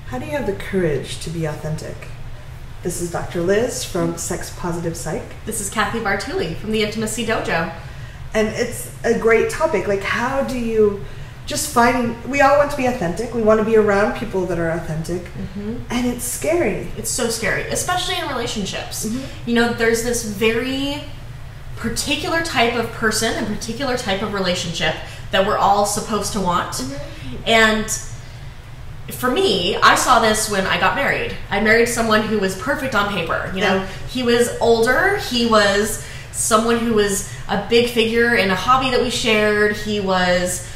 How do you have the courage to be authentic? This is Dr. Liz from Sex Positive Psych. This is Cathy Bartuli from the Intimacy Dojo. And it's a great topic. Like, how do you just find... We all want to be authentic. We want to be around people that are authentic. Mm-hmm. And it's scary. It's so scary, especially in relationships. Mm-hmm. You know, there's this very particular type of person and particular type of relationship that we're all supposed to want. Mm-hmm. And for me, I saw this when I got married. I married someone who was perfect on paper. You know, he was older. He was someone who was a big figure in a hobby that we shared. He was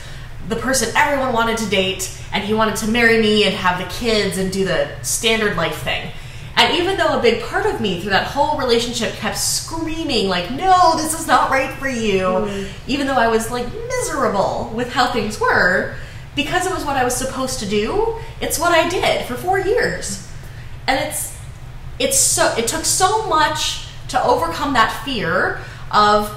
the person everyone wanted to date, and he wanted to marry me and have the kids and do the standard life thing. And even though a big part of me through that whole relationship kept screaming like, no, this is not right for you, even though I was like miserable with how things were, because it was what I was supposed to do, it's what I did for 4 years. And it took so much to overcome that fear of,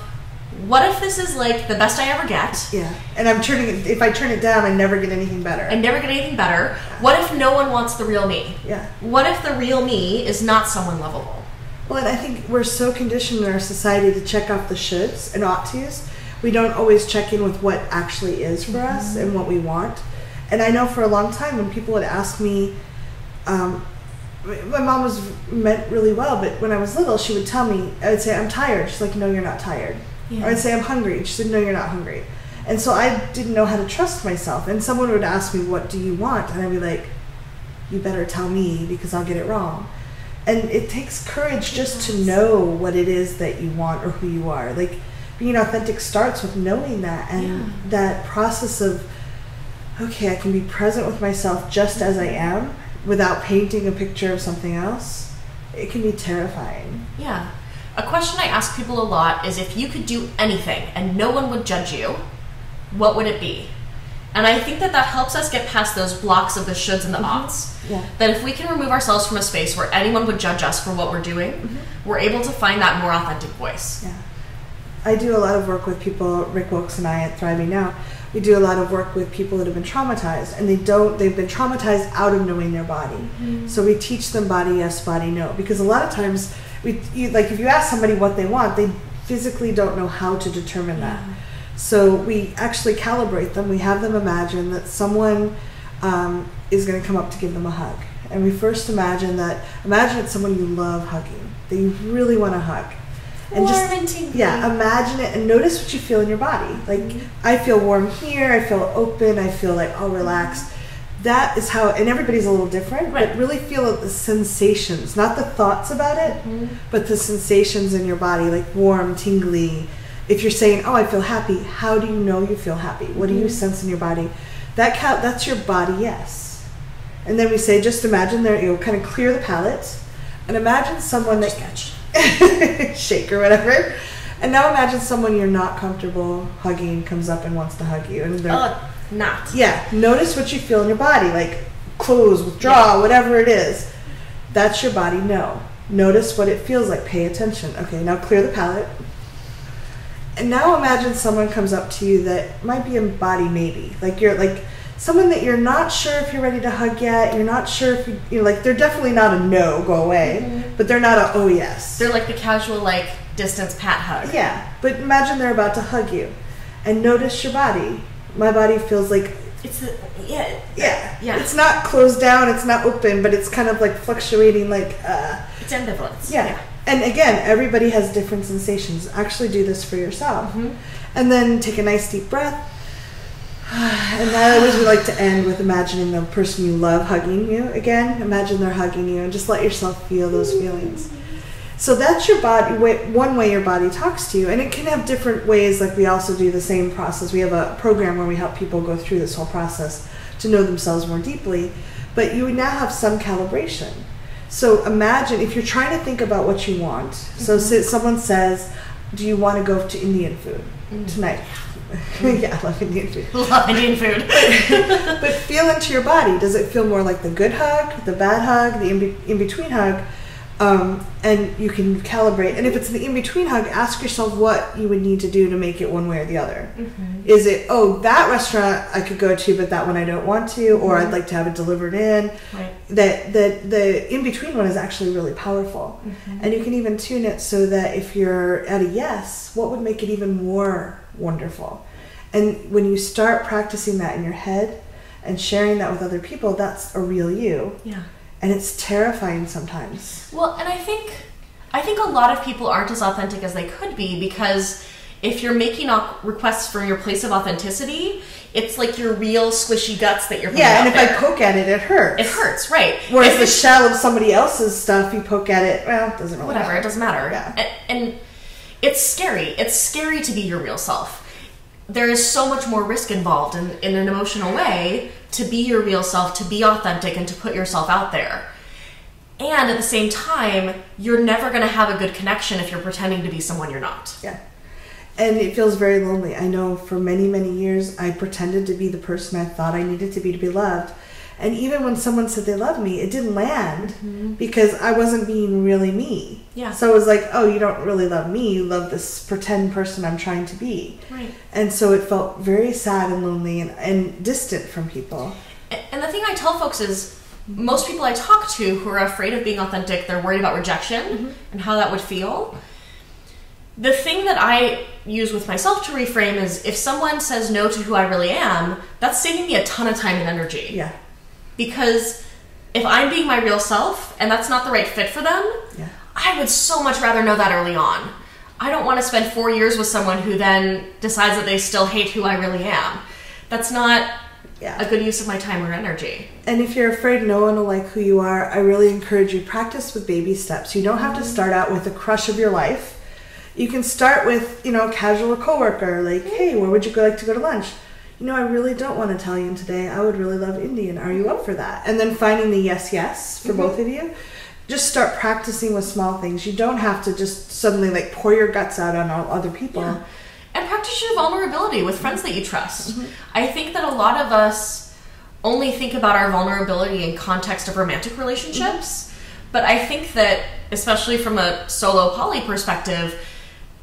what if this is like the best I ever get? Yeah. And if I turn it down, I never get anything better. I never get anything better. What if no one wants the real me? Yeah. What if the real me is not someone lovable? Well, and I think we're so conditioned in our society to check off the shoulds and ought tos. We don't always check in with what actually is for us and what we want. And I know for a long time when people would ask me, my mom was meant really well, but when I was little, she would tell me, I would say, I'm tired. She's like, no, you're not tired. Yeah. Or I'd say, I'm hungry. She said, no, you're not hungry. And so I didn't know how to trust myself. And someone would ask me, what do you want? And I'd be like, you better tell me because I'll get it wrong. And it takes courage just to know what it is that you want or who you are. Like, being authentic starts with knowing that, and that process of, okay, I can be present with myself just as I am without painting a picture of something else. It can be terrifying. Yeah. A question I ask people a lot is, if you could do anything and no one would judge you, what would it be? And I think that helps us get past those blocks of the shoulds and the oughts. Yeah. That if we can remove ourselves from a space where anyone would judge us for what we're doing, we're able to find that more authentic voice. Yeah. I do a lot of work with people, Rick Wilkes and I at Thriving Now. We do a lot of work with people that have been traumatized, and they've been traumatized out of knowing their body. So we teach them body yes, body no, because a lot of times, if you ask somebody what they want, they physically don't know how to determine that. So we actually calibrate them. We have them imagine that someone is going to come up to give them a hug. And we first imagine it's someone you love hugging, that you really want to hug. And imagine it and notice what you feel in your body. Like, I feel warm here, I feel open, I feel like all relaxed. That is how, and everybody's a little different, but really feel the sensations, not the thoughts about it, but the sensations in your body, like warm, tingly. If you're saying, oh, I feel happy, how do you know you feel happy? What do you sense in your body? That's your body yes. And then we say, just imagine kind of clear the palate, and imagine someone that shake or whatever. And now imagine someone you're not comfortable hugging comes up and wants to hug you. And not. Yeah. Notice what you feel in your body, like close, withdraw, whatever it is. That's your body no. Notice what it feels like. Pay attention. Okay, now clear the palate. And now imagine someone comes up to you that might be a body maybe. Like you're like someone that you're not sure if you're ready to hug yet. You're not sure if you're like, they're definitely not a no, go away, but they're not a oh yes. They're like the casual like distance pat hug. Yeah, but imagine they're about to hug you, and notice your body. My body feels like it's yeah. It's not closed down. It's not open, but it's kind of like fluctuating. Like it's ambivalence. Yeah. And again, everybody has different sensations. Actually, do this for yourself, and then take a nice deep breath. And I always would like to end with imagining the person you love hugging you again. Imagine they're hugging you, and just let yourself feel those feelings. So that's your body, one way your body talks to you. And it can have different ways. Like, we also do the same process. We have a program where we help people go through this whole process to know themselves more deeply. But you now have some calibration. So imagine if you're trying to think about what you want. So someone says, do you want to go to Indian food tonight? Yeah, I love Indian food. Love Indian food. But feel into your body. Does it feel more like the good hug, the bad hug, the in-between hug? And you can calibrate. And if it's the in-between hug, ask yourself what you would need to do to make it one way or the other. Is it, oh, that restaurant I could go to, but that one I don't want to, or I'd like to have it delivered in. that the in-between one is actually really powerful. And you can even tune it so that if you're at a yes, what would make it even more wonderful? And when you start practicing that in your head and sharing that with other people, that's a real you. Yeah. And it's terrifying sometimes. Well, and I think a lot of people aren't as authentic as they could be, because if you're making requests from your place of authenticity, it's like your real squishy guts that you're putting out and if there. I poke at it, it hurts. It hurts, right. Whereas the shell of somebody else's stuff, you poke at it, well, it doesn't really whatever, matter. it doesn't matter. Yeah. And it's scary. It's scary to be your real self. There is so much more risk involved in an emotional way to be your real self, to be authentic, and to put yourself out there. And at the same time, you're never going to have a good connection if you're pretending to be someone you're not. Yeah. And it feels very lonely. I know for many, many years, I pretended to be the person I thought I needed to be loved. And even when someone said they loved me, it didn't land because I wasn't being really me. Yeah. So it was like, oh, you don't really love me. You love this pretend person I'm trying to be. Right. And so it felt very sad and lonely and distant from people. And the thing I tell folks is, most people I talk to who are afraid of being authentic, they're worried about rejection and how that would feel. The thing that I use with myself to reframe is, if someone says no to who I really am, that's saving me a ton of time and energy. Yeah. Because if I'm being my real self and that's not the right fit for them, I would so much rather know that early on. I don't want to spend 4 years with someone who then decides that they still hate who I really am. That's not a good use of my time or energy. And if you're afraid no one will like who you are, I really encourage you, practice with baby steps. You don't have to start out with the crush of your life. You can start with, a casual coworker, like, hey, where would you like to go to lunch? I really don't want Italian today. I would really love Indian. Are you up for that? And then finding the yes for both of you. Just start practicing with small things. You don't have to just suddenly pour your guts out on all other people. Yeah. And practice your vulnerability with friends that you trust. I think that a lot of us only think about our vulnerability in context of romantic relationships. But I think that, especially from a solo poly perspective,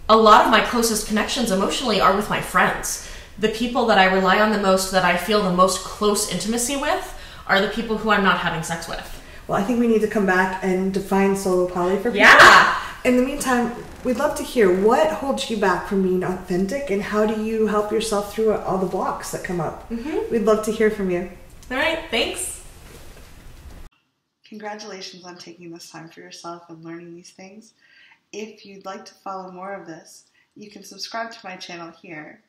a lot of my closest connections emotionally are with my friends. The people that I rely on the most, that I feel the most close intimacy with, are the people who I'm not having sex with. Well, I think we need to come back and define solo poly for people. Yeah! In the meantime, we'd love to hear what holds you back from being authentic, and how do you help yourself through all the blocks that come up. We'd love to hear from you. All right, thanks. Congratulations on taking this time for yourself and learning these things. If you'd like to follow more of this, you can subscribe to my channel here.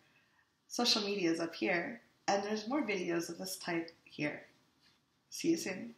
Social media is up here, and there's more videos of this type here. See you soon.